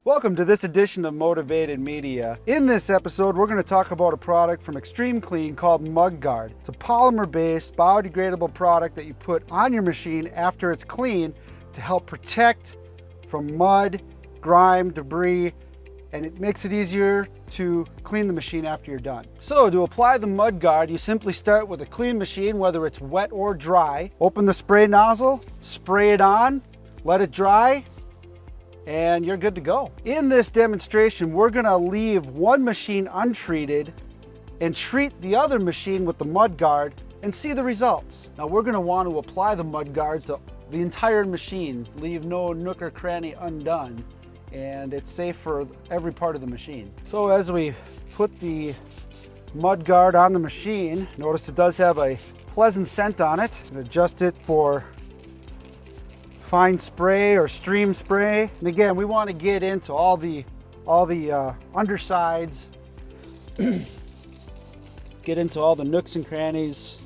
Welcome to this edition of Motivated Media. In this episode, we're going to talk about a product from X-Tream Clean called Mud Guard. It's a polymer-based, biodegradable product that you put on your machine after it's clean to help protect from mud, grime, debris, and it makes it easier to clean the machine after you're done. So to apply the Mud Guard, you simply start with a clean machine, whether it's wet or dry. Open the spray nozzle, spray it on, let it dry, and you're good to go. In this demonstration, we're gonna leave one machine untreated and treat the other machine with the Mud Guard and see the results. Now we're gonna want to apply the Mud Guard to the entire machine, leave no nook or cranny undone, and it's safe for every part of the machine. So as we put the Mud Guard on the machine, notice it does have a pleasant scent on it. And adjust it for fine spray or stream spray. And again, we want to get into all the undersides, get into all the nooks and crannies,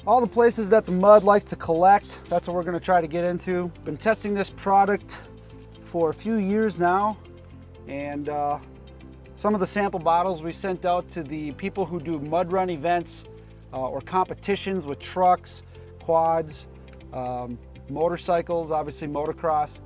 all the places that the mud likes to collect. That's what we're going to try to get into. Been testing this product for a few years now, and some of the sample bottles we sent out to the people who do mud run events or competitions with trucks, quads, motorcycles, obviously motocross.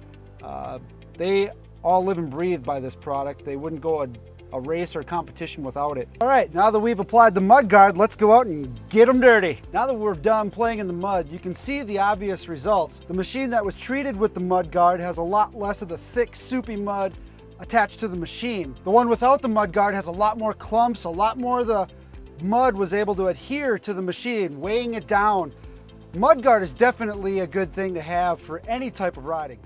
They all live and breathe by this product. They wouldn't go a race or competition without it. All right, now that we've applied the Mud Guard, let's go out and get them dirty. Now that we're done playing in the mud, you can see the obvious results. The machine that was treated with the Mud Guard has a lot less of the thick, soupy mud attached to the machine. The one without the Mud Guard has a lot more clumps, a lot more of the mud was able to adhere to the machine, weighing it down. Mud Guard is definitely a good thing to have for any type of riding.